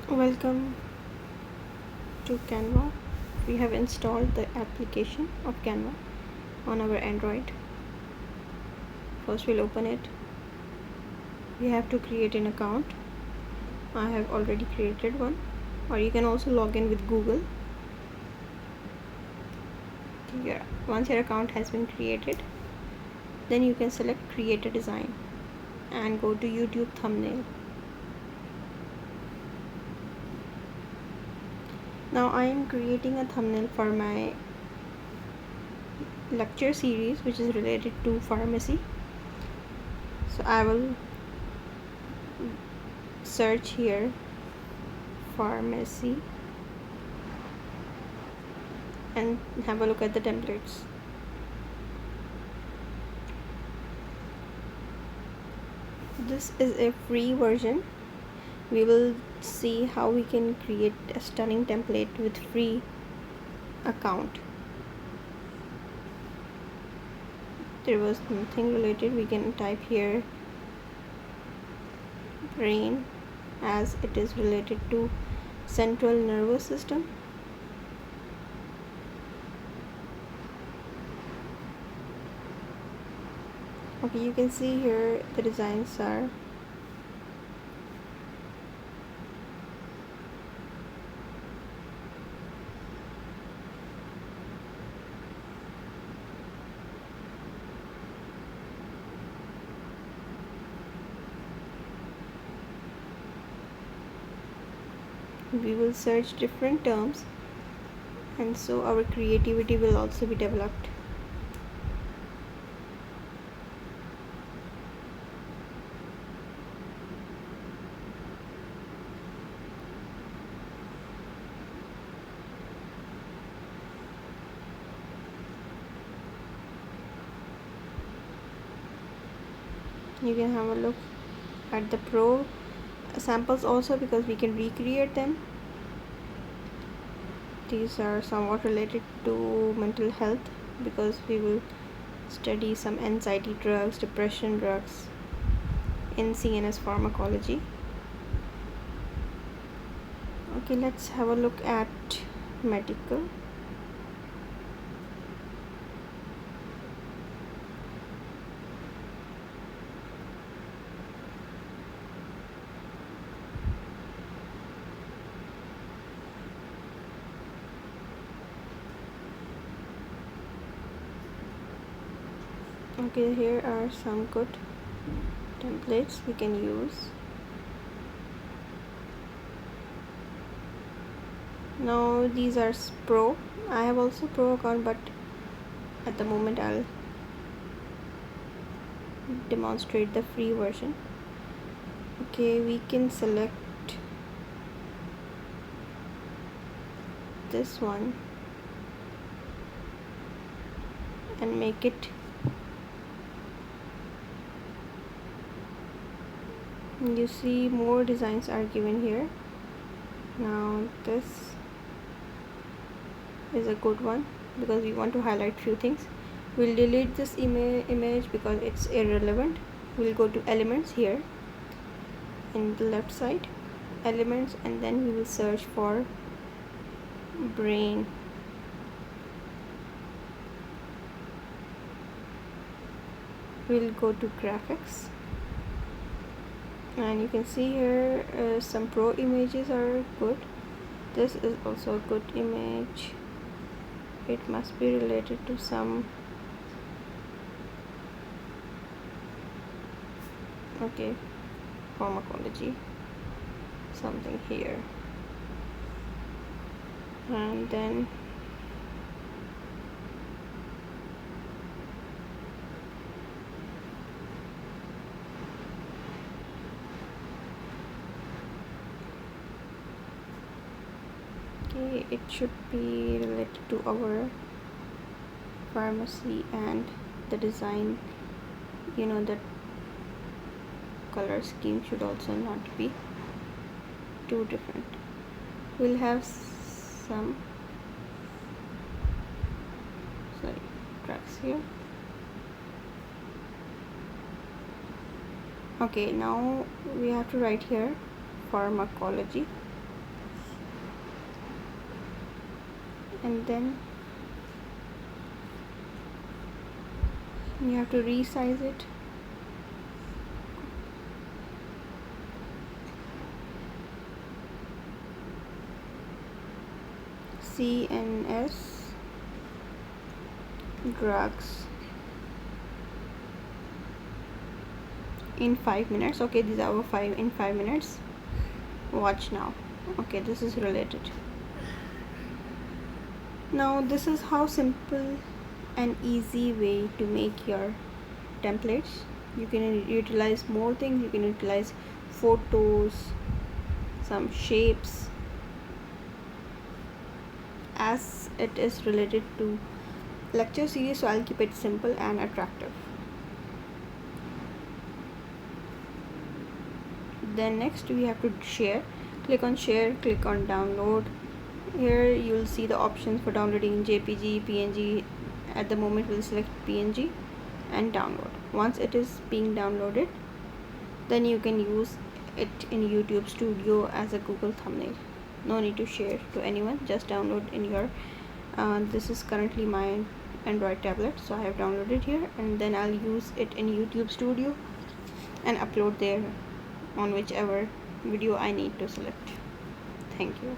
Welcome to Canva. We have installed the application of Canva on our Android. First we'll open it. We have to create an account. I have already created one, or you can also log in with Google. Here, once your account has been created, then you can select create a design and go to YouTube thumbnail. Now I am creating a thumbnail for my lecture series which is related to pharmacy. So I will search here pharmacy and have a look at the templates. This is a free version. We will see how we can create a stunning template with free account. There was nothing related. We can type here brain as it is related to central nervous system. Okay, you can see here the designs are we will search different terms, and so our creativity will also be developed. You can have a look at the pro samples also, because we can recreate them. These are somewhat related to mental health, because we will study some anxiety drugs, depression drugs in CNS pharmacology. Okay, let's have a look at medical. Okay, here are some good templates we can use. Now these are pro. I have also pro account, but at the moment I'll demonstrate the free version. Okay, we can select this one and make it. You see more designs are given here. Now this is a good one because we want to highlight few things. We'll delete this image because it's irrelevant. We'll go to elements here in the left side, elements, and then we will search for brain. We'll go to graphics, and you can see here some pro images are good. This is also a good image. It must be related to some, okay, pharmacology, something here. And then okay, it should be related to our pharmacy, and the design, the color scheme should also not be too different. We'll have some tracks here. Okay, now we have to write here pharmacology. and then you have to resize it. CNS drugs in 5 minutes. Okay, these are our 5 minutes. Watch now. Okay, this is related. Now this is how simple and easy way to make your templates. You can utilize more things. You can utilize photos, some shapes, as it is related to lecture series, so I'll keep it simple and attractive. Then next we have to share. Click on share, click on download. Here you'll see the options for downloading JPG, PNG. At the moment we'll select PNG and download. Once it is being downloaded, then you can use it in YouTube Studio as a Google thumbnail. No need to share to anyone, just download in your this is currently my Android tablet, so I have downloaded here, and then I'll use it in YouTube Studio and upload there on whichever video I need to select. Thank you.